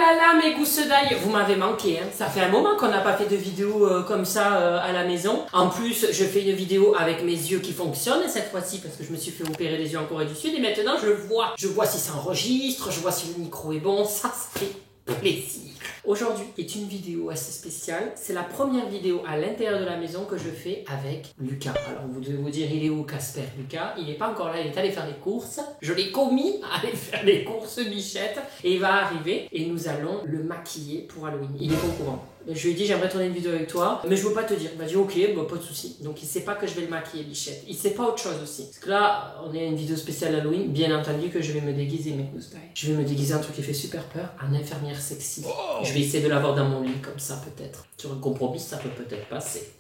là là, mes gousses d'ail, vous m'avez manqué, hein. Ça fait un moment qu'on n'a pas fait de vidéo comme ça à la maison. En plus, je fais une vidéo avec mes yeux qui fonctionnent cette fois-ci parce que je me suis fait opérer les yeux en Corée du Sud et maintenant je vois. Je vois si ça enregistre, je vois si le micro est bon, ça fait plaisir. Aujourd'hui est une vidéo assez spéciale. C'est la première vidéo à l'intérieur de la maison que je fais avec Lucas. Alors vous devez vous dire, il est où Casper? Lucas, il n'est pas encore là, il est allé faire les courses. Je l'ai commis à aller faire les courses, Bichette. Et il va arriver et nous allons le maquiller pour Halloween. Il est pas au courant. Je lui ai dit j'aimerais tourner une vidéo avec toi, mais je veux pas te dire. Il m'a dit ok, bah, pas de souci. Donc il sait pas que je vais le maquiller, Bichette. Il sait pas autre chose aussi. Parce que là, on est à une vidéo spéciale Halloween. Bien entendu que je vais me déguiser, mes gousses d'ail. Je vais me déguiser un truc qui fait super peur, en infirmière sexy. Oh, je vais essayer de l'avoir dans mon lit comme ça peut-être. Sur un compromis, ça peut peut-être passer.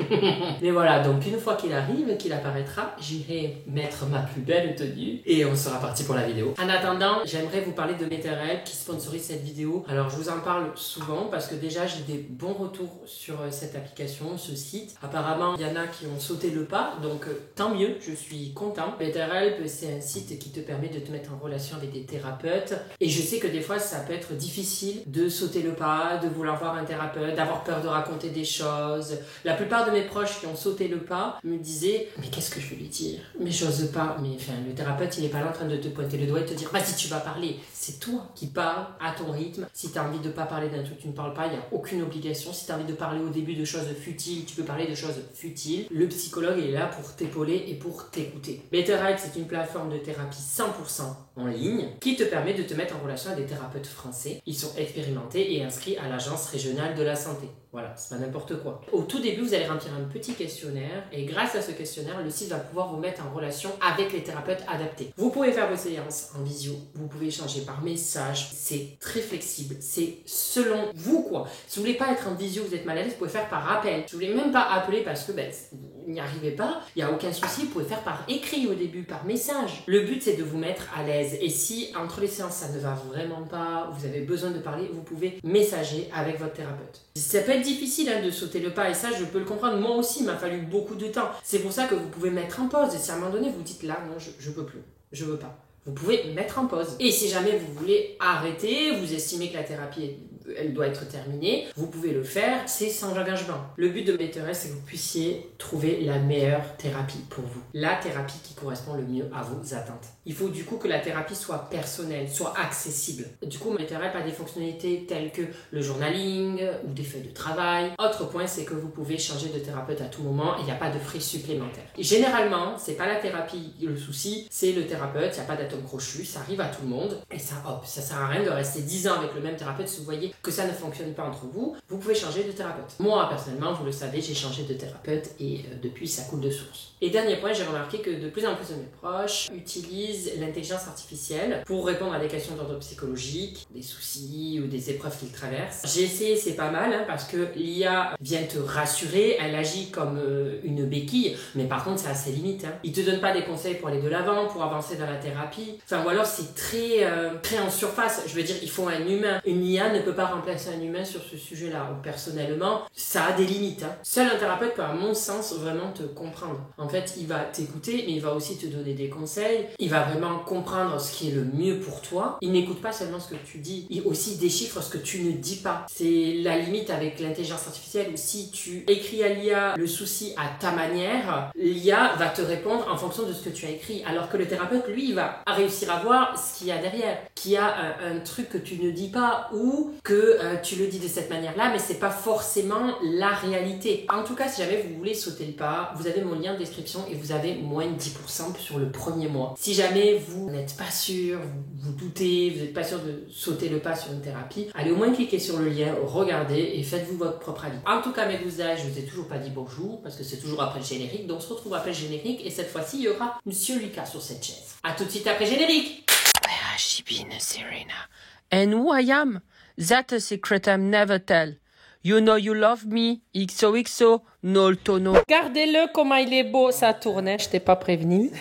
Mais voilà, donc une fois qu'il arrive, qu'il apparaîtra, j'irai mettre ma plus belle tenue et on sera parti pour la vidéo. En attendant, j'aimerais vous parler de Betterhelp qui sponsorise cette vidéo. Alors je vous en parle souvent parce que déjà j'ai des bons retours sur cette application, ce site. Apparemment, il y en a qui ont sauté le pas, donc tant mieux, je suis content. Betterhelp, c'est un site qui te permet de te mettre en relation avec des thérapeutes. Et je sais que des fois, ça peut être difficile de sauter le pas, de vouloir voir un thérapeute, d'avoir peur de raconter des choses. La plupart de mes proches qui ont sauté le pas me disaient « Mais qu'est-ce que je vais lui dire? Mais j'ose pas. » Mais enfin, le thérapeute, il est pas là en train de te pointer le doigt et te dire « Vas-y, tu vas parler. » C'est toi qui parles à ton rythme. Si tu as envie de pas parler d'un truc, tu ne parles pas. Il n'y a aucune obligation. Si tu as envie de parler au début de choses futiles, tu peux parler de choses futiles. Le psychologue est là pour t'épauler et pour t'écouter. Betterhelp, c'est une plateforme de thérapie 100% en ligne qui te permet de te mettre en relation avec des thérapeutes français. Ils sont expérimentés et inscrits à l'Agence régionale de la santé. Voilà, c'est pas n'importe quoi. Au tout début, vous allez remplir un petit questionnaire et grâce à ce questionnaire, le site va pouvoir vous mettre en relation avec les thérapeutes adaptés. Vous pouvez faire vos séances en visio, vous pouvez échanger par message, c'est très flexible, c'est selon vous quoi. Si vous voulez pas être en visio, vous êtes mal à l'aise, vous pouvez faire par appel. Si vous voulez même pas appeler parce que vous n'y arrivez pas, il n'y a aucun souci, vous pouvez faire par écrit au début, par message. Le but c'est de vous mettre à l'aise et si entre les séances ça ne va vraiment pas, vous avez besoin de parler, vous pouvez messager avec votre thérapeute. Ça peut être difficile de sauter le pas et ça je peux le comprendre, moi aussi il m'a fallu beaucoup de temps. C'est pour ça que vous pouvez mettre en pause et si à un moment donné vous dites là non je peux plus, je veux pas. Vous pouvez mettre en pause. Et si jamais vous voulez arrêter, vous estimez que la thérapie elle doit être terminée, vous pouvez le faire, c'est sans engagement. Le but de Betterhelp, c'est que vous puissiez trouver la meilleure thérapie pour vous. La thérapie qui correspond le mieux à vos attentes. Il faut du coup que la thérapie soit personnelle, soit accessible. Du coup, Betterhelp a des fonctionnalités telles que le journaling ou des feuilles de travail. Autre point, c'est que vous pouvez changer de thérapeute à tout moment et il n'y a pas de frais supplémentaires. Et généralement, c'est pas la thérapie le souci, c'est le thérapeute, il n'y a pas d'atome crochu, ça arrive à tout le monde. Et ça, hop, ça sert à rien de rester 10 ans avec le même thérapeute si vous voyez que ça ne fonctionne pas entre vous, vous pouvez changer de thérapeute. Moi, personnellement, vous le savez, j'ai changé de thérapeute et depuis, ça coule de source. Et dernier point, j'ai remarqué que de plus en plus de mes proches utilisent l'intelligence artificielle pour répondre à des questions d'ordre psychologique, des soucis ou des épreuves qu'ils traversent. J'ai essayé, c'est pas mal, parce que l'IA vient te rassurer, elle agit comme une béquille, mais par contre, ça a ses limites. Il te donne pas des conseils pour aller de l'avant, pour avancer dans la thérapie. Enfin, ou alors c'est très en surface. Je veux dire, il faut un humain. Une IA ne peut pas remplacer un humain sur ce sujet-là. Personnellement, ça a des limites. Seul un thérapeute peut, à mon sens, vraiment te comprendre. En fait, il va t'écouter, mais il va aussi te donner des conseils. Il va vraiment comprendre ce qui est le mieux pour toi. Il n'écoute pas seulement ce que tu dis, il aussi déchiffre ce que tu ne dis pas. C'est la limite avec l'intelligence artificielle où si tu écris à l'IA le souci à ta manière, l'IA va te répondre en fonction de ce que tu as écrit. Alors que le thérapeute, lui, il va réussir à voir ce qu'il y a derrière. Qu'il y a un truc que tu ne dis pas ou que tu le dis de cette manière-là, mais c'est pas forcément la réalité. En tout cas, si jamais vous voulez sauter le pas, vous avez mon lien de description et vous avez moins de 10% sur le premier mois. Si jamais vous n'êtes pas sûr, vous doutez, vous n'êtes pas sûr de sauter le pas sur une thérapie, allez au moins cliquer sur le lien, regardez et faites-vous votre propre avis. En tout cas, mes gousses d'ail, je vous ai toujours pas dit bonjour parce que c'est toujours après le générique, donc on se retrouve après le générique et cette fois-ci, il y aura Monsieur Lucas sur cette chaise. A tout de suite après générique. Where has she been, Serena? And who I am? That's a secret I'm never tell. You know you love me, XOXO, no tono. Regardez-le comment il est beau, ça tourne, je t'ai pas prévenu.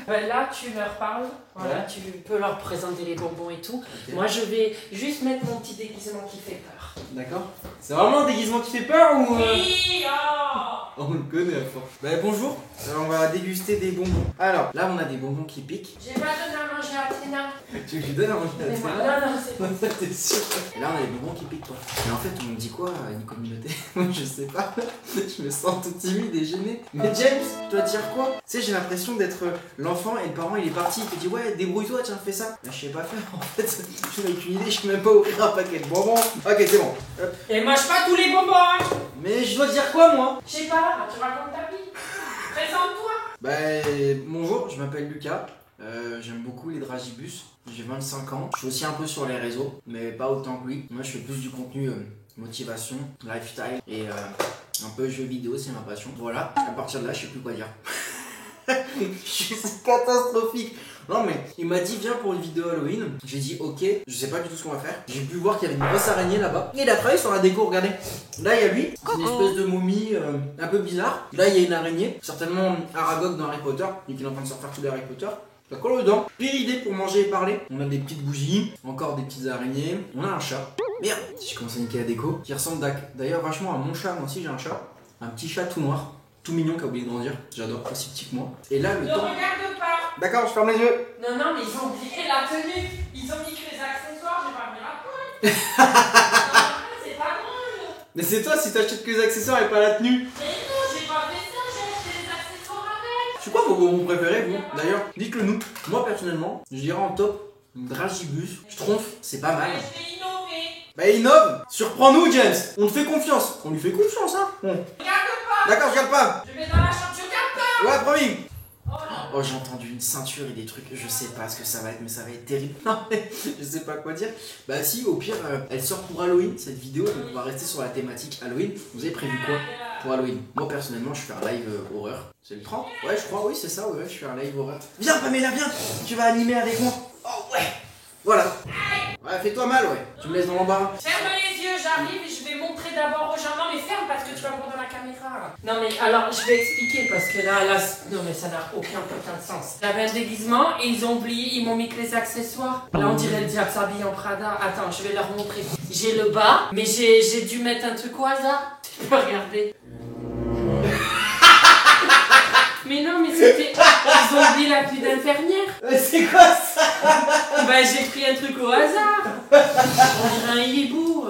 Là, tu me reparles Voilà, tu peux leur présenter les bonbons et tout. Okay. Moi, je vais juste mettre mon petit déguisement qui fait peur. D'accord. C'est vraiment un déguisement qui fait peur ou... Oui, oh. On le connaît à force. Bah bonjour, on va déguster des bonbons. Alors, là on a des bonbons qui piquent. J'ai pas donné à manger à Tina. Tu veux que je lui donne à manger à Tina? Non, c'est bon. T'es sûr? Et là on a des bonbons qui piquent quoi. Mais en fait on me dit quoi à une communauté? Moi je sais pas. Je me sens tout timide et gêné. Mais James, tu dois dire quoi? Tu sais, j'ai l'impression d'être l'enfant et le parent il est parti. Il te dit ouais, débrouille-toi, tiens, fais ça. Bah, je sais pas faire en fait. Je n'ai aucune idée, je sais même pas ouvrir un paquet de bonbons. Ok, c'est bon. Hop. Et mange pas tous les bonbons, hein. Mais je dois dire quoi moi? Je sais pas, tu racontes ta vie. Présente-toi. Bah bonjour, je m'appelle Lucas. J'aime beaucoup les dragibus. J'ai 25 ans. Je suis aussi un peu sur les réseaux, mais pas autant que lui. Moi je fais plus du contenu motivation, lifestyle et un peu jeux vidéo, c'est ma passion. Voilà, à partir de là je sais plus quoi dire. C'est catastrophique. Non mais il m'a dit viens pour une vidéo Halloween. J'ai dit ok, je sais pas du tout ce qu'on va faire. J'ai pu voir qu'il y avait une grosse araignée là-bas. Et il a travaillé sur la déco, regardez. Là il y a lui, c'est une espèce de momie un peu bizarre. Là il y a une araignée, certainement Aragog dans Harry Potter, vu qu'il est en train de se refaire tous les Harry Potter. Ça colle dedans. Pire idée pour manger et parler. On a des petites bougies, encore des petites araignées. On a un chat. Merde, si je commence à niquer la déco, qui ressemble d'ailleurs vachement à mon chat. Moi aussi j'ai un chat. Un petit chat tout noir, tout mignon qui a oublié de grandir. J'adore, aussi petit que moi. Et là le Ne temps... regarde pas. D'accord, je ferme les yeux. Non, mais ils ont oublié la tenue. Ils ont mis que les accessoires, je vais pas venir à poil. C'est pas drôle. Mais c'est toi si t'achètes que les accessoires et pas la tenue. Mais non, j'ai pas fait ça, j'ai acheté les accessoires avec. C'est quoi vos bonbons préférés vous? D'ailleurs, dites-le nous. Moi personnellement, je dirais en top, Dragibus, Schtroumpf, c'est pas mal. Mais je vais innover. Bah innove. Surprends-nous James. On te fait confiance. On lui fait confiance hein. Bon. Regarde pas. D'accord, je regarde pas. Je vais dans la chambre, tu regardes pas. Ouais, promis. Oh là. Oh, j'ai entendu une ceinture et des trucs, je sais pas ce que ça va être, mais ça va être terrible. Non, mais je sais pas quoi dire. Bah si, au pire, elle sort pour Halloween, cette vidéo, donc on va rester sur la thématique Halloween. Vous avez prévu quoi pour Halloween? Moi, personnellement, je fais un live horreur. C'est le 30? Ouais, je crois, oui, c'est ça, ouais, je fais un live horreur. Viens, Pamela, viens. Tu vas animer avec moi. Oh, ouais. Voilà. Ouais, fais-toi mal, ouais. Tu me laisses dans l'embarras. Ferme les yeux, j'arrive et je vais montrer d'abord aux gens. Non mais ferme parce que tu vas me voir dans la caméra. Non mais alors je vais expliquer parce que là, non mais ça n'a aucun putain de sens. J'avais un déguisement et ils ont oublié, ils m'ont mis que les accessoires. Là on dirait le diable s'habille en Prada. Attends, je vais leur montrer. J'ai le bas, mais j'ai dû mettre un truc au hasard. Tu peux regarder. Mais non mais c'était... Ils ont oublié la tenue d'infirmière. C'est quoi ça? Bah j'ai pris un truc au hasard. On dirait un hibou.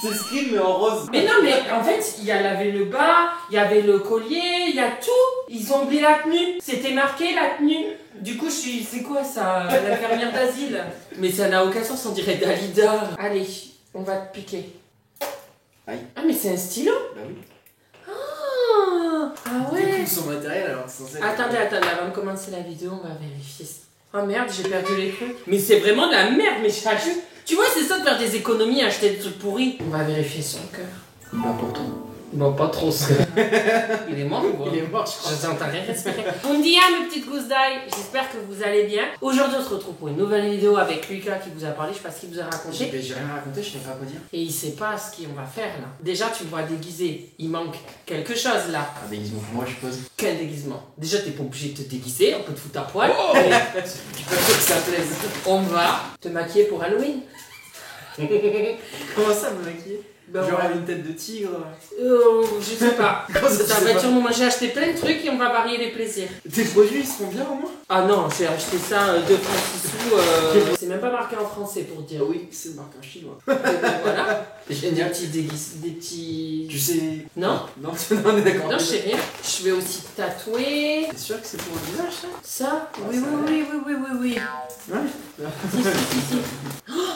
C'est Scream mais en rose. Mais non, mais en fait, il y avait le bas, il y avait le collier, il y a tout. Ils ont oublié la tenue. C'était marqué la tenue. Du coup, je suis. C'est quoi ça? L'infirmière d'asile. Mais ça n'a aucun sens, on dirait Dalida. Allez, on va te piquer. Aïe. Ah, mais c'est un stylo? Bah oui. Ah ouais. Tout son matériel alors c'est censé être... Attendez, avant de commencer la vidéo, on va vérifier. Oh merde, j'ai perdu les trucs. Mais c'est vraiment de la merde, mais je t'ajoute. Tu vois, c'est ça de faire des économies, acheter des trucs pourris. On va vérifier son cœur. Bah pourtant. Bon, pas trop ça. Il est mort ou quoi? Il est mort, je crois. Je t'entends rien respirer. Bon dia, mes petites gousses d'ail. J'espère que vous allez bien. Aujourd'hui, on se retrouve pour une nouvelle vidéo avec Lucas qui vous a parlé. Je sais pas ce qu'il vous a raconté. J'ai rien raconté, je sais pas quoi dire. Et il sait pas ce qu'on va faire là. Déjà, tu me vois déguisé. Il manque quelque chose là. Un déguisement pour moi, je suppose. Quel déguisement? Déjà, t'es pas obligé de te déguiser. On peut te foutre à poil. Oh tu peux dire que ça plaise. On va te maquiller pour Halloween. Comment ça me maquiller? Ben, Genre ouais. avec une tête de tigre. Je sais pas. Comment ça, tu Ça sais va être pas? sûrement, moi j'ai acheté plein de trucs et on va varier les plaisirs. Tes produits ils seront bien au moins? Ah non, j'ai acheté ça 2 francs 6 sous. C'est même pas marqué en français pour dire. Oui, c'est marqué en chinois. Voilà. Des Génial. petits des petits. Tu sais. Non. Non, on est d'accord. Non, je sais rien. Je vais aussi tatouer. T'es sûr que c'est pour le visage ça? Ça? Oui, ça oui. Ouais. Si.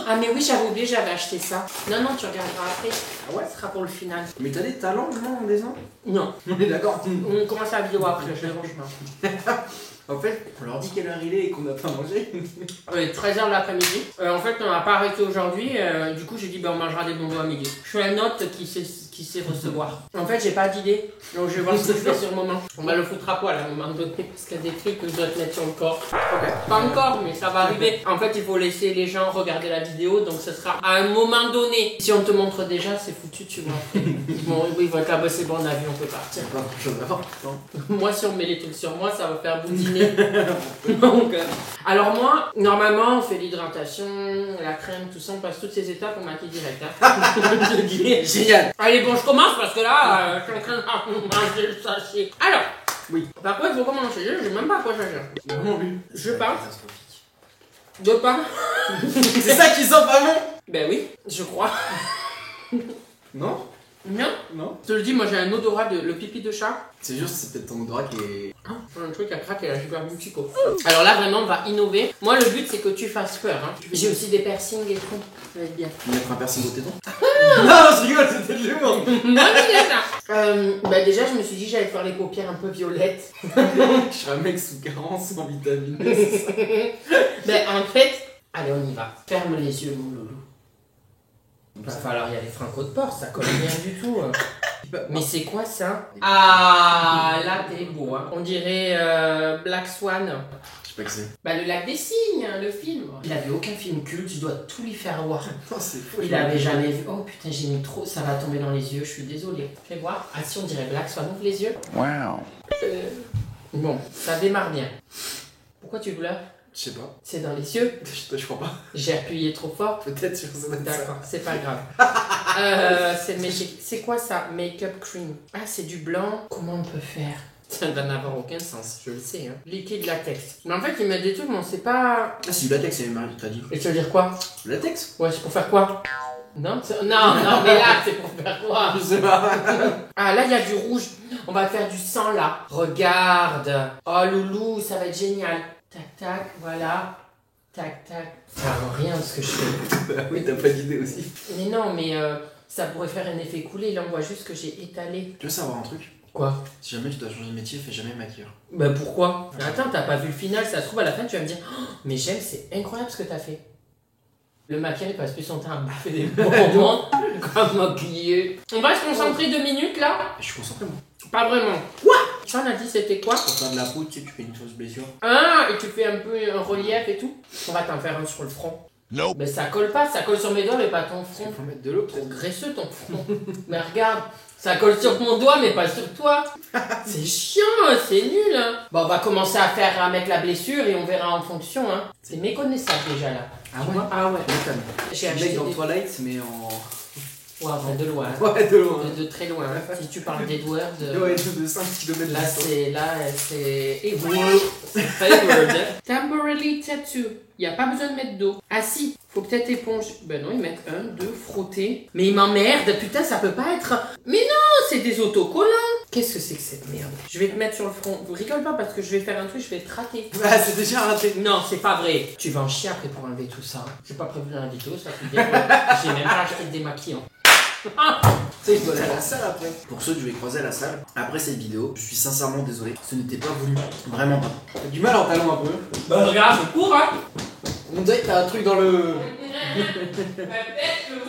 Ah, mais oui, j'avais oublié, j'avais acheté ça. Non, tu regarderas après. Ah ouais? Ce sera pour le final. Mais t'as des talents non en dessin? Non. On est d'accord. On commence la vidéo après, je vais franchement. En fait, on leur dit quelle heure il est et qu'on n'a pas mangé. Oui, 13h de l'après-midi. En fait, on n'a pas arrêté aujourd'hui. Du coup, j'ai dit, on mangera des bonbons à midi. Je suis un hôte qui sait recevoir. En fait, j'ai pas d'idée. Donc, je vais voir ce que je fais sur le moment. On va le foutre à poil à un moment donné parce qu'il y a des trucs que je dois te mettre sur le corps. Ok. Pas encore, mais ça va arriver. En fait, il faut laisser les gens regarder la vidéo. Donc, ce sera à un moment donné. Si on te montre déjà, c'est foutu, tu vois. Bon, oui, voilà, bah, c'est bon, on a vu, on peut partir. C'est pas grand chose à voir. Non. Moi, si on met les trucs sur moi, ça va faire bout de 10 dîner. Donc, alors moi, normalement, on fait l'hydratation, la crème, tout ça, on passe toutes ces étapes, on maquille direct. Hein. Je dis. Génial. Allez, bon, je commence parce que là, je suis en train de manger le sachet. Alors, oui. Par contre, il faut commencer. Je sais même pas à quoi ça sert. Non plus. Je parle. De pas. C'est ça qui sent pas bon. Ben oui, je crois. Non. Non. Non. Je te le dis, moi j'ai un odorat de le pipi de chat. C'est juste, c'est peut-être ton odorat qui est... Un truc à craquer là, j'ai perdu une psycho. Alors là, vraiment, on va innover. Moi, le but, c'est que tu fasses peur. Hein. J'ai aussi des piercings et tout. Ça va être bien. Mettre un piercing au téton. Non, je rigole, c'était de l'humour. Non, bah déjà, je me suis dit, j'allais faire les paupières un peu violettes. Je suis un mec sous carence en vitamine D, c'est ça. Ben en fait, allez, on y va. Ferme les yeux, mon loulou. Il va falloir y aller franco de porc, ça colle rien du tout. Mais c'est quoi ça? Ah, là t'es beau, hein. On dirait Black Swan. Je sais pas que c'est. Bah le lac des cygnes, le film. Il avait aucun film culte, je dois tout lui faire voir. Non, c'est fou. Il avait jamais vu. Oh putain, j'ai mis trop, ça va tomber dans les yeux, je suis désolée. Fais voir. Ah si, on dirait Black Swan, ouvre les yeux. Wow. Bon, ça démarre bien. Pourquoi tu pleures? Je sais pas. C'est dans les yeux. Je crois pas. J'ai appuyé trop fort. Peut-être sur ça. D'accord, c'est pas grave. C'est quoi ça? Make-up cream. Ah, c'est du blanc. Comment on peut faire? Ça ne va n'avoir aucun sens, je le sais. Hein. Liquide latex. Mais en fait, ils mettent des trucs, mais on sait pas. Ah, c'est du latex, c'est Marie qui t'a dit. Et tu veux dire quoi? Du latex? Ouais, c'est pour faire quoi? Non, non, mais là, c'est pour faire quoi? Je sais pas. Ah, là, il y a du rouge. On va faire du sang, là. Regarde. Oh, loulou, ça va être génial. Tac, tac, voilà. Tac, tac. Ça va rien ce que je fais. Bah oui, t'as pas d'idée aussi. Mais non, mais ça pourrait faire un effet coulé. Là, on voit juste que j'ai étalé. Tu veux savoir un truc? Quoi? Si jamais tu dois changer de métier, fais jamais maquilleur. Bah pourquoi? Attends, t'as pas vu le final, ça se trouve à la fin tu vas me dire oh, mais j'aime, c'est incroyable ce que t'as fait. Le maquilleur il passe plus son temps à bouffer des bonbons comme maquillé. On va se concentrer 2 minutes là? Je suis concentré moi. Pas vraiment. Quoi? Ça on a dit c'était quoi? Pour faire de la peau, tu sais, tu fais une fausse blessure. Ah, et tu fais un peu un relief et tout? On va t'en faire un sur le front. Non. Mais ça colle pas, ça colle sur mes doigts mais pas ton front. Il faut mettre de l'eau Trop peut-être. graisseux ton front. Mais regarde, ça colle sur mon doigt mais pas sur toi. C'est chiant, c'est nul. Hein. Bon, on va commencer à mettre la blessure et on verra en fonction. Hein. C'est méconnaissable déjà là. Ah Tu ouais? vois? Ah ouais. J'ai Le acheté mec dans des... Twilight, mais en... Ouais, enfin, de loin. Ouais, de loin. De très loin. Si tu parles d'Edward... Ouais, de 5 km Là, c'est... Edward. C'est pas Edward, hein. Temporary tattoo. Il n'y a pas besoin de mettre d'eau. Ah si, faut peut-être éponger. Ben non, ils mettent 1, 2, frotter. Mais ils m'emmerdent, putain, ça peut pas être... Mais non, c'est des autocollants. Qu'est-ce que c'est que cette merde? Je vais te mettre sur le front. Vous rigole pas parce que je vais faire un truc, je vais te rater. Ah, c'est déjà raté. Non, c'est pas vrai. Tu vas en chier après pour enlever tout ça. J'ai pas prévu un vidéo, ça fait bien. J'ai même pas acheté de démaquillant. Tu sais, je dois aller à la salle après. Pour ceux que je vais croiser à la salle, après cette vidéo, je suis sincèrement désolé. Ce n'était pas voulu. Vraiment pas. T'as du mal en talon un peu. Bah regarde, je cours, hein. On dirait que t'as un truc dans le...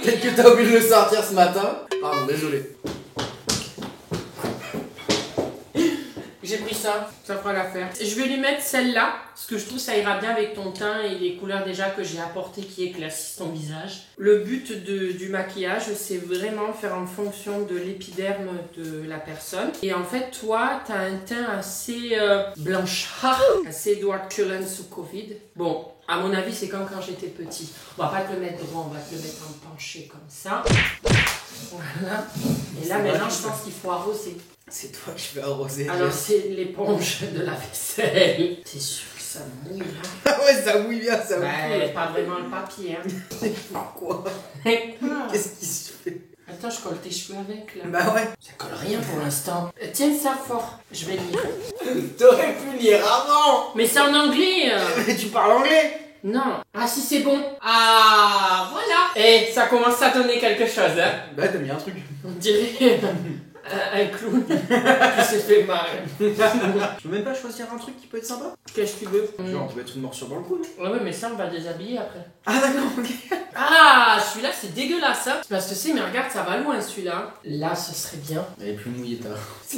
Peut-être Peut-être que t'as oublié de le sortir ce matin. Pardon, désolé. J'ai pris ça, ça fera l'affaire. Je vais lui mettre celle-là, parce que je trouve que ça ira bien avec ton teint et les couleurs déjà que j'ai apportées qui éclaircissent ton visage. Le but du maquillage, c'est vraiment faire en fonction de l'épiderme de la personne. Et en fait, toi, t'as un teint assez blanchard, assez Edward Cullen sous Covid. Bon, à mon avis, c'est comme quand j'étais petit. On va pas te le mettre droit, on va te le mettre en penché comme ça. Voilà. Et là, maintenant, je pense qu'il faut arroser. C'est toi que je vais arroser. Alors c'est l'éponge de la vaisselle. C'est sûr que ça mouille là. Ah ouais, ça mouille bien, ça mouille. Bah, pas vraiment le papier. Hein. Pourquoi? Qu'est-ce qui se fait? Attends, je colle tes cheveux avec là. Bah ouais. Ça colle rien pour l'instant. Tiens ça fort. Je vais lire. T'aurais pu lire avant. Mais c'est en anglais. Mais tu parles anglais. Non. Ah si c'est bon. Ah voilà. Eh, ça commence à donner quelque chose. Hein. Bah t'as mis un truc. On dirait un clown qui s'est fait mal. Je peux même pas choisir un truc qui peut être sympa? Qu'est-ce que tu veux? Genre, tu vas être une morsure dans le cou, non? Ouais, ouais, mais ça, on va déshabiller après. Ah d'accord, ok. Ah, celui-là, c'est dégueulasse, hein. Parce que c'est, mais regarde, ça va loin, celui-là. Là, ce serait bien. Elle est plus mouillée, ta.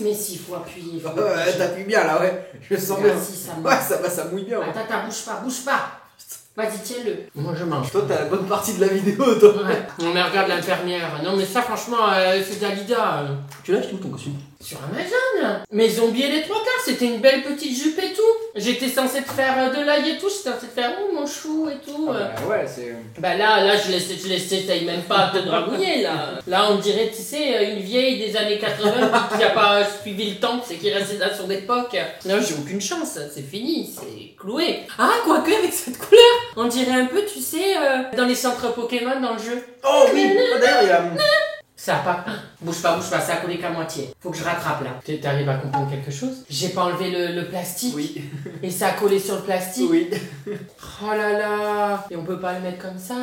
Mais s'il faut appuyer, faut Ouais, appuyer. t'appuies bien là, ouais. Je le sens bien. Ah, si, ça mouille. Ouais, ça va, ça mouille bien. Ouais. Attends, bouge pas, bouge pas. Vas-y, tiens-le. Moi, je mange. Toi, t'as la bonne partie de la vidéo, toi. Ouais. Non, mais regarde l'infirmière. Non, mais ça, franchement, c'est Dalida. Tu l'as acheté où ton costume? Sur Amazon. Mais Zombie et les 3 quarts, c'était une belle petite jupe et tout. J'étais censée te faire de l'ail et tout, j'étais censée te faire oh mon chou et tout. Ouais, c'est. Bah là, je l'essaye même pas de te dragouiller là. Là, on dirait, tu sais, une vieille des années 80 qui a pas suivi le temps, c'est qui est restée là sur d'époque. Non, j'ai aucune chance, c'est fini, c'est cloué. Ah, quoique avec cette couleur, on dirait un peu, tu sais, dans les centres Pokémon dans le jeu. Oh oui, d'ailleurs, il y a. Ça a pas. Bouge pas, ça a collé qu'à moitié. Faut que je rattrape là. T'arrives à comprendre quelque chose? J'ai pas enlevé le plastique. Oui. Et ça a collé sur le plastique. Oui. Oh là là. Et on peut pas le mettre comme ça.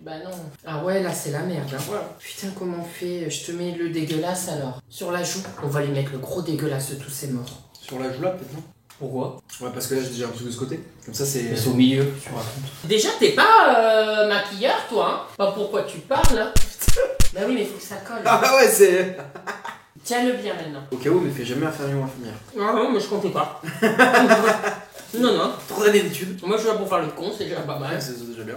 Bah non. Ah ouais, là c'est la merde. Hein. Ouais. Putain, comment on fait? Je te mets le dégueulasse alors. Sur la joue. On va lui mettre le gros dégueulasse de tous ces morts. Sur la joue là, peut-être, non? Pourquoi? Ouais, parce que là, j'ai déjà un truc de ce côté. Comme ça, c'est. Mais c'est au milieu, tu racontes. Déjà, t'es pas maquilleur, toi, hein? Pas pourquoi tu parles, hein? Bah oui, mais il faut que ça colle. Ah ouais, c'est. Tiens-le bien maintenant. Au cas où, mais fais jamais inférieur ou infirmière. Ah non, mais je comptais pas. Non. 3 années d'études. Moi, je suis là pour faire le con, c'est déjà pas mal. Ouais, c'est déjà bien.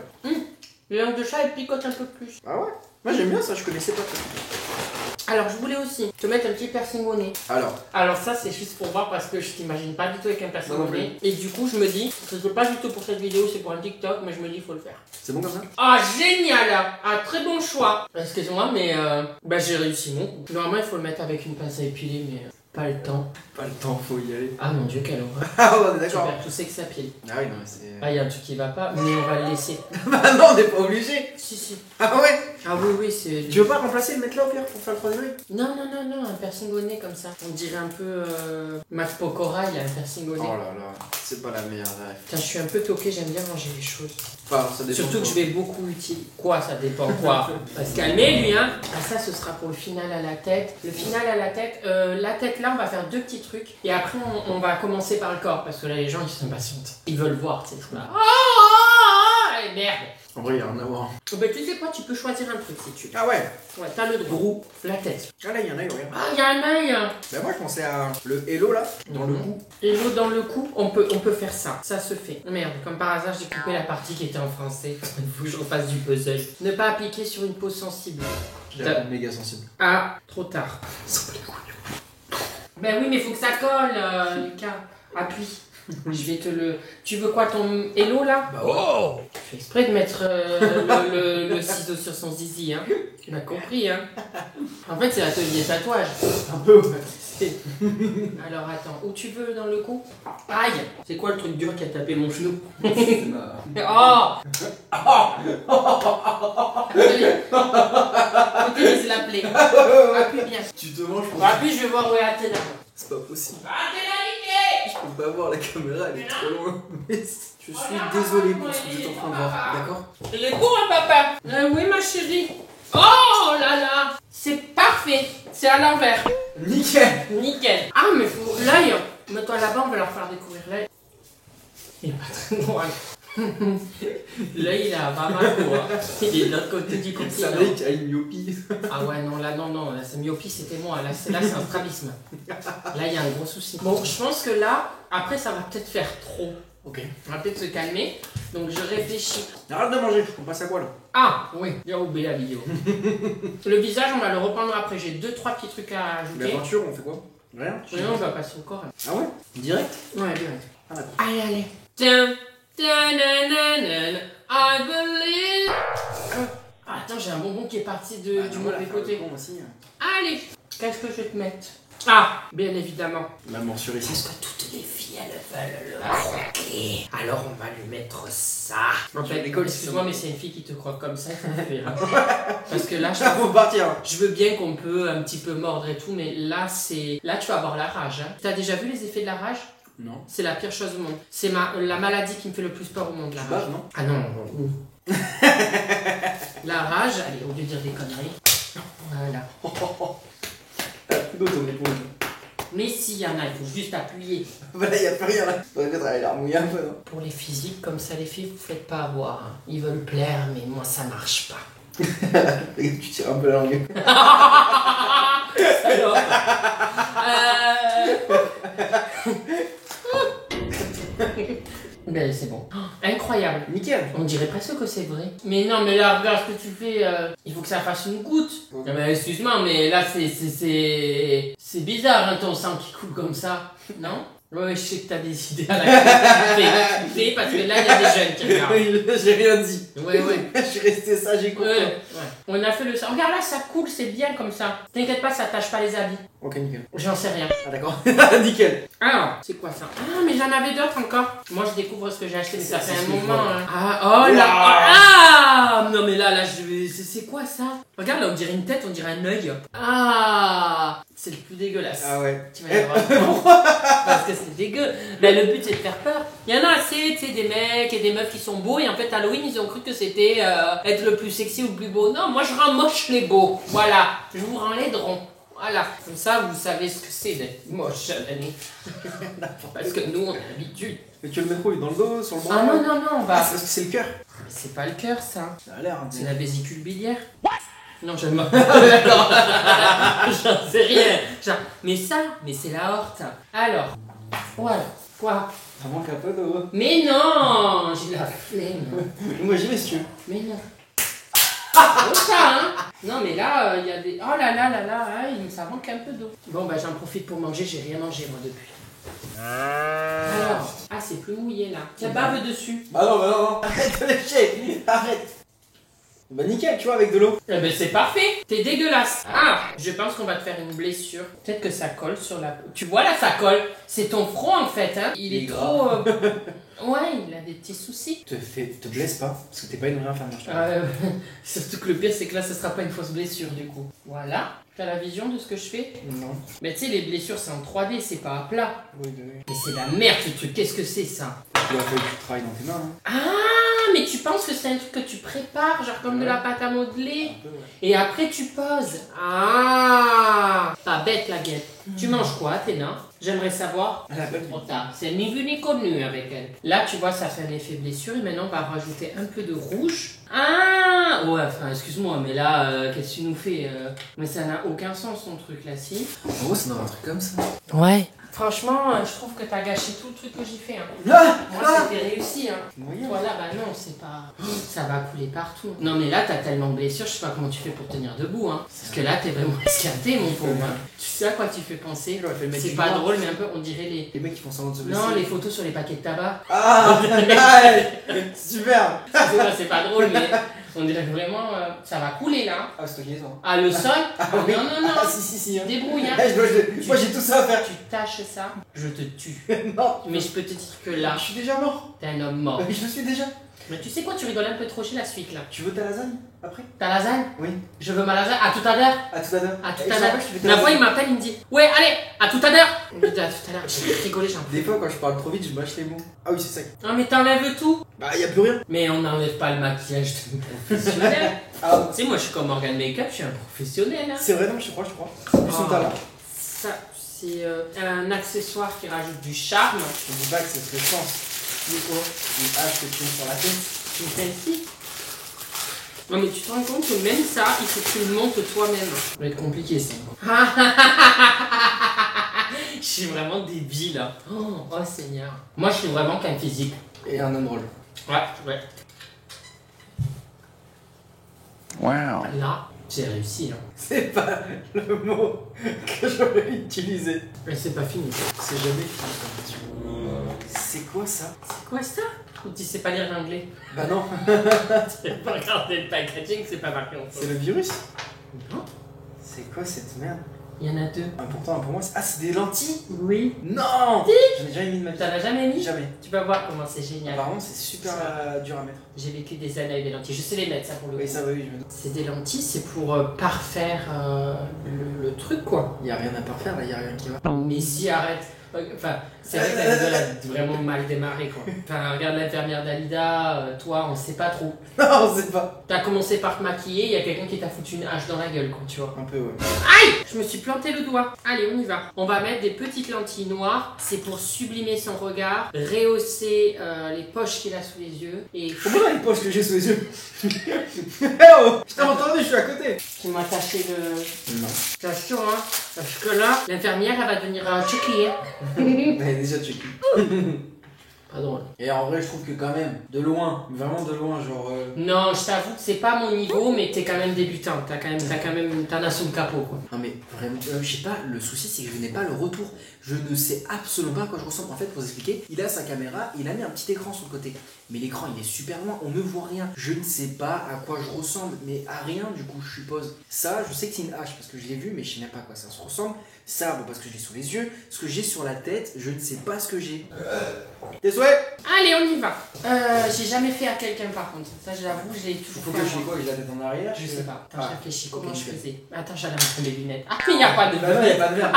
Les langues de chat, elles picotent un peu plus. Ah ouais? Moi, j'aime bien ça, je connaissais pas. Alors, je voulais aussi te mettre un petit piercing au nez. Alors ça, c'est juste pour voir parce que je t'imagine pas du tout avec un piercing au nez. Et du coup, je me dis, je veux pas du tout pour cette vidéo, c'est pour un TikTok, mais je me dis, il faut le faire. C'est bon comme ça? Ah, génial! Ah, très bon choix. Excuse-moi, mais bah, j'ai réussi mon coup. Normalement, il faut le mettre avec une pince à épiler, mais pas le temps. Pas le temps, faut y aller. Ah mon dieu, quelle horreur. Ah ouais, on est Tu d'accord. perds tout que ça pile. Ah oui, non, mais c'est. Ah, il y a un truc qui va pas, mais on va le laisser. Bah non, on n'est pas obligé. Si. Ah ouais? Ah oui, c'est... Tu veux pas remplacer le mettre là au pire pour faire le 3ème œil? Non, un piercing au nez comme ça. On dirait un peu Matt Pokora, il a un piercing au nez. Oh là là, c'est pas la meilleure rêve. Putain, je suis un peu toqué, j'aime bien ranger les choses. Enfin, ça dépend. Surtout que je vais beaucoup utiliser. Quoi, ça dépend quoi? On va se calmer lui, hein. Ah, ça, ce sera pour le final à la tête. Le final à la tête là, on va faire 2 petits trucs. Et après, on va commencer par le corps. Parce que là, les gens, ils s'impatientent. Ils veulent voir, tu sais, tout là. Ah, merde. En vrai, il y a rien à voir. Bah, tu sais quoi, tu peux choisir un truc si tu veux. Ah ouais? Ouais, t'as le droit. La tête. Ah là, il y en a, regarde. Ah, il y a un œil. Bah moi, je pensais à le hello là, dans le cou. Et l'eau dans le cou, on peut faire ça. Ça se fait. Merde, comme par hasard, j'ai coupé la partie qui était en français. Il faut que je refasse du puzzle. Ne pas appliquer sur une peau sensible. J'ai la peau méga sensible. Ah, trop tard. Ben oui, mais faut que ça colle, Lucas. Appuie. Je vais te le... Tu veux quoi, ton hello là? Bah ouais. Je fais exprès de mettre le ciseau sur son zizi, hein. Tu m'as compris, hein. En fait, c'est l'atelier tatouage. Un peu, ouais. Alors attends, où tu veux dans le cou? Aïe! C'est quoi le truc dur qui a tapé mon genou? Oh! Utilise la plaie. Appuie bien. Tu te manges pour... Appuie, je vais voir où est Athéna. C'est pas possible. Athéna, Je peux pas voir la caméra, elle est trop loin. Je suis désolé pour ce que vous êtes en train de voir, d'accord? Il est beau, hein, papa? Oui, ma chérie. Oh là là! C'est parfait. C'est à l'envers. Nickel. Nickel. Ah, mais faut l'œil. Mets-toi là-bas, on va leur faire découvrir l'œil. Il est pas très loin. L'œil, il a pas mal quoi. Il est de l'autre côté du continent. C'est un mec qui a une myopie. Ah ouais, non, là, sa myopie, c'était moi. Là, c'est un strabisme. Là, il y a un gros souci. Bon, je pense que là, après, ça va peut-être faire trop. Ok. On va peut-être se calmer. Donc, je réfléchis. Arrête de manger, on passe à quoi là? Ah, oui, j'ai oublié la vidéo. Le visage, on va le reprendre après. J'ai 2-3 petits trucs à ajouter. La peinture, on fait quoi? Rien? Oui, on va passer au corps. Ah ouais? Direct? Ouais, direct. Ah d'accord. Allez. Tiens. I believe. Ah, attends, j'ai un bonbon qui est parti du mauvais côté. Bon aussi. Allez. Qu'est-ce que je vais te mettre? Ah, bien évidemment. La morsure ici. Parce que toutes les filles, elles veulent le croquer. Alors on va lui mettre ça. En fait, excuse-moi, mais c'est une fille qui te croque comme ça, ça me fait rire. Parce que là, Faut partir. je veux bien qu'on peut un petit peu mordre et tout, mais là, là, tu vas avoir la rage. Hein. T'as déjà vu les effets de la rage? Non. C'est la pire chose au monde. C'est la maladie qui me fait le plus peur au monde, la rage. Non. Ah non. La rage, allez, au lieu de dire des conneries. Voilà. D'autres, on est pour. Mais s'il y en a, il faut juste appuyer. Bah là, y a plus rien là. Peut-être elle a l'air mouillée un peu, non? Pour les physiques, comme ça, les filles, vous faites pas avoir. Hein. Ils veulent plaire, mais moi, ça marche pas. Tu tires un peu la langue. Alors, ben, c'est bon. Oh, incroyable. Nickel. On dirait presque que c'est vrai. Mais non, mais là, regarde ce que tu fais. Il faut que ça fasse une goutte. Non, mais excuse-moi, mais là, c'est bizarre, hein, ton sang qui coule comme ça. Non? Ouais, je sais que t'as des idées à la fais, parce que là, il y a des jeunes qui regardent. Oui, j'ai rien dit. Ouais. Je suis resté sage et content. Ouais. On a fait le sang. Regarde là, ça coule, c'est bien comme ça. T'inquiète pas, ça tâche pas les habits. Ok, nickel. J'en sais rien. Ah, d'accord. Nickel. Alors, c'est quoi ça? Ah, mais j'en avais d'autres encore. Moi, je découvre ce que j'ai acheté, mais ça C'est fait ce un que je moment. vois. Hein. Ah, oh là! Ah! Non, mais là, je vais. C'est quoi ça? Regarde, là, on dirait une tête, on dirait un œil. Ah! C'est le plus dégueulasse. Ah ouais. Tu vas y avoir. Parce que c'est dégueu. Ben, le but, c'est de faire peur. Il y en a assez, tu sais, des mecs et des meufs qui sont beaux. Et en fait, Halloween, ils ont cru que c'était être le plus sexy ou le plus beau. Non, moi, je rends moche les beaux. Voilà. Je vous rends les drons. Voilà. Comme ça, vous savez ce que c'est d'être moche à l'année. Parce que nous, on a l'habitude. Mais tu veux le mettre où? Dans le dos, sur le bras? Ah non, non, non, Ah, c'est parce que c'est le cœur. Mais c'est pas le cœur, ça. Ça a l'air. Hein, C'est la vésicule biliaire. Non, je me... D'accord. J'en sais rien. Mais ça, mais c'est la horte. Alors, voilà. Quoi? Ça manque un peu d'eau. Mais non, j'ai la flemme. Moi j'y vais si tu veux. Mais non. Comme ça, hein. Non, mais là, il y a des... Oh là là là là, ça manque un peu d'eau. Bon, bah j'en profite pour manger, j'ai rien mangé moi depuis. Alors, c'est plus mouillé là. Ça bave dessus. Bah non. Arrête de lécher. Arrête. Bah nickel, tu vois, avec de l'eau. Eh ben c'est parfait. T'es dégueulasse. Ah, je pense qu'on va te faire une blessure. Peut-être que ça colle sur la peau. Tu vois là, ça colle. C'est ton front en fait, hein. Il est trop... Ouais, il a des petits soucis. Te blesse pas, parce que t'es pas une vraie infirmière. Surtout que le pire, c'est que là, ce sera pas une fausse blessure du coup. Voilà. T'as la vision de ce que je fais? Non. Mais tu sais, les blessures, c'est en 3D, c'est pas à plat. Oui. Mais c'est la merde ce truc. Qu'est-ce que c'est ça? Tu dois faire du travail dans tes mains. Hein. Ah, mais tu penses que c'est un truc que tu prépares, genre comme de la pâte à modeler? Un peu, ouais. Et après tu poses. Ah, pas bête la guette. Tu manges quoi, Athéna? J'aimerais savoir. Elle a pas vu. Trop tard. C'est ni vu ni connu avec elle. Là, tu vois, ça fait un effet blessure. Et maintenant, on va rajouter un peu de rouge. Ah, ouais, enfin, excuse-moi, mais là, qu'est-ce que tu nous fais? Mais ça n'a aucun sens, ton truc là, si. En gros, c'est dans un truc comme ça. Ouais. Franchement, je trouve que t'as gâché tout le truc que j'ai fait. Hein. Moi, c'était réussi. Hein. Moyen. Voilà, bah non, c'est pas... Ça va couler partout. Non, mais là, t'as tellement de blessures, je sais pas comment tu fais pour tenir debout. Hein. Parce que là, t'es vraiment esquinté, mon pauvre. Hein. Tu sais à quoi tu fais penser? C'est pas drôle, mais un peu, on dirait les... Les mecs qui font semblant de se blesser. Non, les photos sur les paquets de tabac. Ah ouais. Super. C'est pas drôle, mais on dirait vraiment... ça va couler, là. Ah, c'est toi qui les sens. Ah, le sol? oui. Non. Ah si. Hein. Débrouille, hein. Moi j'ai tout ça à faire. Tu tâches ça, je te tue. Non. Mais je peux te dire que là, Je suis déjà mort. t'es un homme mort. Je le suis déjà. Mais tu sais quoi, tu rigoles un peu trop chez la suite, là. Tu veux ta lasagne après? Ta lasagne? Oui. Je veux ma lasagne. À tout à l'heure. À tout à l'heure. À tout Et à je l'heure. rappelle, je fais ta La fois, il lasagne. m'appelle, il me dit ouais, allez, à tout à l'heure. Je me dis à tout à l'heure. J'ai rigolé, j'en Des fois quand je parle trop vite, je mâche les mots. Ah oui, c'est ça. Non, mais t'enlèves tout. Bah y a plus rien. Mais on n'enlève pas le maquillage de professionnel. Ah, Tu sais, moi, je suis comme Morgan Makeup, je suis un professionnel. Hein. c'est vrai, non, je crois. C'est plus son talent. Ça, c'est un accessoire qui rajoute du charme. Je te dis pas que c'est ce que je pense. Mais quoi? Une hache que tu mets sur la tête. Tu me fais ici. Non, mais tu te rends compte que même ça, il faut que tu le montes toi-même. Ça va être compliqué, ça. Je suis vraiment débile, là. Oh, Seigneur. Moi, je suis vraiment qu'un physique. Et un homme drôle. Ouais. Wow. Là, j'ai réussi, hein. C'est pas le mot que j'aurais utilisé. Mais c'est pas fini. C'est jamais fini. C'est quoi ça? C'est quoi ça? Tu sais pas lire l'anglais. Bah non. Tu peux pas regarder le packaging, c'est pas marqué en C'est le virus? Non. C'est quoi cette merde? Il y en a deux. Important pour moi, c'est... Ah, c'est des lentilles? Oui. Non! J'en ai jamais mis de ma vie. T'en as jamais mis? Jamais. Tu vas voir comment c'est génial. Apparemment, c'est super dur à mettre. J'ai vécu des années avec des lentilles. Je sais les mettre, ça, pour le coup. Oui, ça va, oui, je me doute. C'est des lentilles, c'est pour parfaire le truc, quoi. Y a rien à parfaire là, y a rien qui va. Mais si, arrête. Enfin, c'est vrai que la vidéo a vraiment mal démarré, quoi. Enfin, regarde l'infirmière d'Alida, toi, on sait pas trop. Non, on sait pas. T'as commencé par te maquiller, il y a quelqu'un qui t'a foutu une hache dans la gueule, quoi, tu vois. Un peu, ouais. Aïe! Je me suis planté le doigt. Allez, on y va. On va mettre des petites lentilles noires. C'est pour sublimer son regard, rehausser les poches qu'il a sous les yeux. Et Comment les poches que j'ai sous les yeux? Oh, je t'ai entendu, je suis à côté. tu m'as taché le... Non. Attention, hein. Parce que là, l'infirmière, elle va devenir checker. Elle est déjà checké. Pas drôle. Et en vrai, je trouve que quand même, de loin, vraiment de loin, genre. Non, je t'avoue que c'est pas mon niveau, mais t'es quand même débutant. T'en as sous le capot, quoi. Non mais vraiment, je sais pas, le souci c'est que je n'ai pas le retour. Je ne sais absolument pas à quoi je ressemble. En fait, pour vous expliquer, il a sa caméra, il a mis un petit écran sur le côté. Mais l'écran il est super loin, on ne voit rien. Je ne sais pas à quoi je ressemble, mais à rien du coup, je suppose. Ça, je sais que c'est une hache parce que je l'ai vu, mais je sais même pas à quoi ça se ressemble. Ça, bon, parce que je l'ai sous les yeux. Ce que j'ai sur la tête, je ne sais pas ce que j'ai. Tes souhaits? Allez, on y va. J'ai jamais fait à quelqu'un par contre. Ça, j'avoue, je l'ai toujours Faut fait que à je fais moi. quoi? J'ai la tête en arrière? Je sais pas. Attends, Ah, je réfléchis. Comment ok, je nickel. faisais? Attends, j'allais mettre mes lunettes. Ah, mais il n'y a pas de Bah non, y a pas de verre.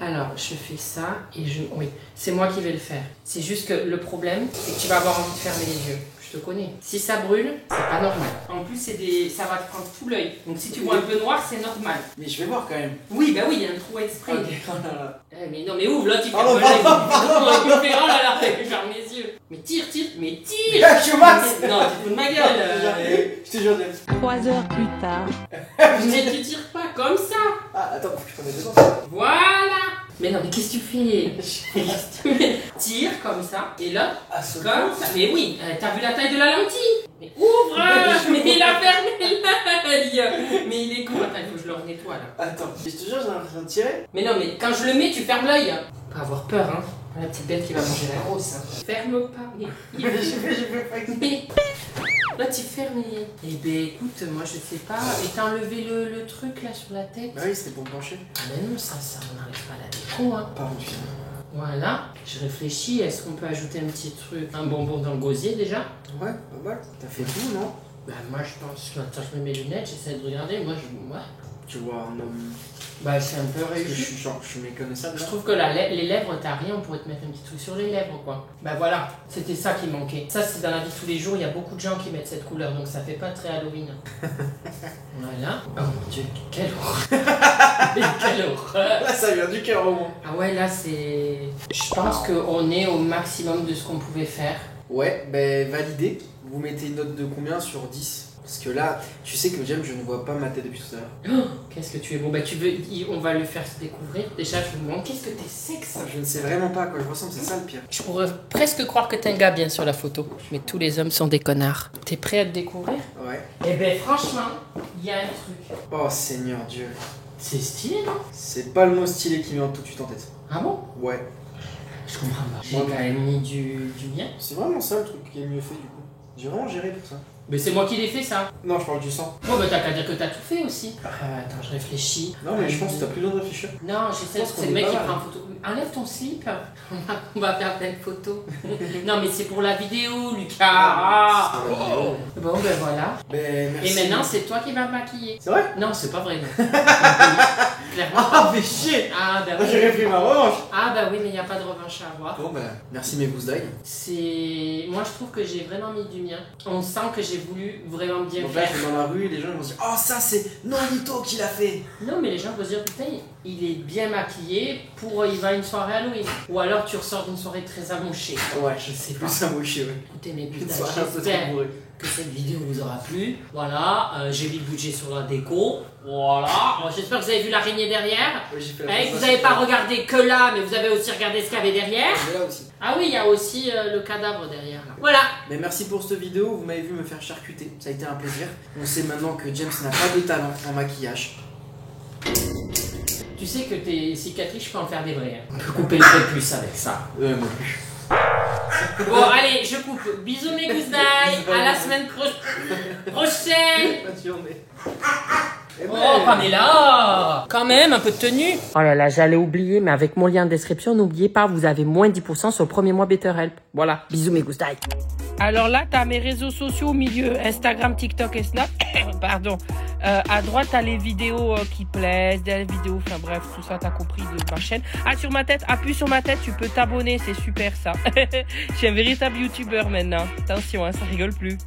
Alors, je fais ça et je... Oui, c'est moi qui vais le faire. C'est juste que le problème, c'est que tu vas avoir envie de fermer les yeux. Je te connais. Si ça brûle, c'est pas normal. En plus, ça va te prendre tout l'œil. Donc si tu vois un peu noir, c'est normal. Mais je vais voir quand même. Oui, bah oui, il y a un trou exprès. Ok, oh là là. Mais non, mais ouvre, là, tu fais Pardon, l'œil. Il fait, oh là là, je ferme les yeux. Mais tire, mais tire. Je suis au max. Non, tu te fous de ma gueule. Je te jure, James. 3 heures plus tard. Mais tu tires pas comme ça. Ah, attends, faut que je prenne dedans. Voilà. Mais non, mais qu'est-ce que tu fais? Qu'est-ce que tu fais? Tire comme ça, et là, Ah, ce comme ça. Mais oui, t'as vu la taille de la lentille? Mais ouvre. Mais il a fermé l'œil. Mais il est con. Attends, il faut que je le nettoie là. Attends, je te jure, j'ai l'impression de tirer. Mais non, mais quand je le mets, tu fermes l'œil. Pas avoir peur, hein. La petite bête qui va manger la grosse. Hein. Ferme pas. Mais... Je peux pas Mais... Là, tu fermes les... Eh ben, écoute, moi, je sais pas. Et t'as enlevé le truc, là, sur la tête? Bah oui, c'était pour me pencher. Ah ben non, ça, on n'enlève pas la déco, hein. Pardon, tu sais. Voilà. Je réfléchis. Est-ce qu'on peut ajouter un petit truc? Un bonbon dans le gosier, déjà? Ouais, pas mal. T'as fait tout, non? Bah, moi, je pense que... Attends, je mets mes lunettes, j'essaie de regarder. Moi, ouais. Tu vois un homme. Bah, c'est un peu Parce que réussi. je suis méconnaissable. Je trouve que les lèvres, t'as rien, on pourrait te mettre un petit truc sur les lèvres, quoi. Bah voilà, c'était ça qui manquait. Ça, c'est dans la vie de tous les jours, il y a beaucoup de gens qui mettent cette couleur, donc ça fait pas très Halloween. Voilà. Oh mon dieu, quelle horreur. Mais quelle horreur. Là, ça vient du cœur au moins. Ah ouais, là, c'est... Je pense qu'on est au maximum de ce qu'on pouvait faire. Ouais, ben validé. Vous mettez une note de combien sur 10? Parce que là, tu sais que j'aime, je ne vois pas ma tête depuis tout à l'heure. Oh, qu'est-ce que tu es bon. Bah tu veux, on va le faire se découvrir. Déjà, je me demande, qu'est-ce que t'es sexe. Je ne sais vraiment pas à quoi je ressemble, c'est ça le pire. Je pourrais presque croire que t'es un gars bien sur la photo. Mais tous les hommes sont des connards. T'es prêt à te découvrir? Ouais. Eh ben franchement, il y a un truc. Oh Seigneur Dieu. C'est stylé, non? C'est pas le mot stylé qui me vient tout de suite en tête. Ah bon? Ouais. Je comprends pas. J'ai Ouais, quand même mis du bien. C'est vraiment ça le truc qui est mieux fait du coup. J'ai vraiment géré pour ça. Mais c'est moi qui l'ai fait, ça. Non, je parle du sang. Bon, bah t'as qu'à dire que t'as tout fait aussi. Attends, je réfléchis. Non, mais je pense que t'as plus besoin de réfléchir. Non, j'essaie. Je pense qu'on C'est le est mec pas qui mal. prend en photo. Enlève ton slip. On va faire plein de photos. Non, mais c'est pour la vidéo, Lucas. Ah. C'est la vidéo. Bon, ben voilà. Ben merci. Et maintenant, c'est toi qui vas me maquiller. C'est vrai? Non, c'est pas vrai, non. Clairement. Ah, mais chier! Ah, bah oui. J'ai pris ma revanche! Ah, bah oui, mais il n'y a pas de revanche à avoir. Bon, ben merci mes gousses d'ail. C'est... Moi, je trouve que j'ai vraiment mis du mien. On sent que j'ai voulu vraiment bien Donc là, faire. je vais dans la rue, les gens ils vont se dire oh, ça c'est Nolito qui l'a fait! Non, mais les gens vont se dire, putain, il est bien maquillé pour... Il va à une soirée Halloween. Ou alors, tu ressors d'une soirée très amochée. Ouais, Je sais pas. plus amoché, ouais. Écoutez, mes Une putains, soirée un peu j'espère trop bourrée. que cette vidéo vous aura plu. Voilà, j'ai mis le budget sur la déco. Voilà. Bon, j'espère que vous avez vu l'araignée derrière. Ouais, j'ai fait la Vous présentation. n'avez pas regardé que là, mais vous avez aussi regardé ce qu'il y avait derrière. Mais là aussi. Ah oui, il y a aussi le cadavre derrière. Là. Voilà. Mais merci pour cette vidéo, vous m'avez vu me faire charcuter, ça a été un plaisir. On sait maintenant que James n'a pas de talent en maquillage. Tu sais que tes cicatrices, je peux en faire des vraies. Hein. On peut couper le prépuce avec ça. Moi plus. Bon, allez, je coupe. Bisous mes gousses d'ail. À la semaine prochaine. Bonne journée. Oh, Pamela! Quand même, un peu de tenue. Oh là là, j'allais oublier, mais avec mon lien de description, n'oubliez pas, vous avez moins de 10% sur le premier mois BetterHelp. Voilà. Bisous mes gousses d'ail. Alors là, t'as mes réseaux sociaux au milieu, Instagram, TikTok et Snap. Pardon. À droite, t'as les vidéos qui plaisent, des vidéos, enfin bref, tout ça, t'as compris de ma chaîne. Ah, sur ma tête, appuie sur ma tête, tu peux t'abonner, c'est super ça. Je suis un véritable youtubeur maintenant. Attention, hein, ça rigole plus.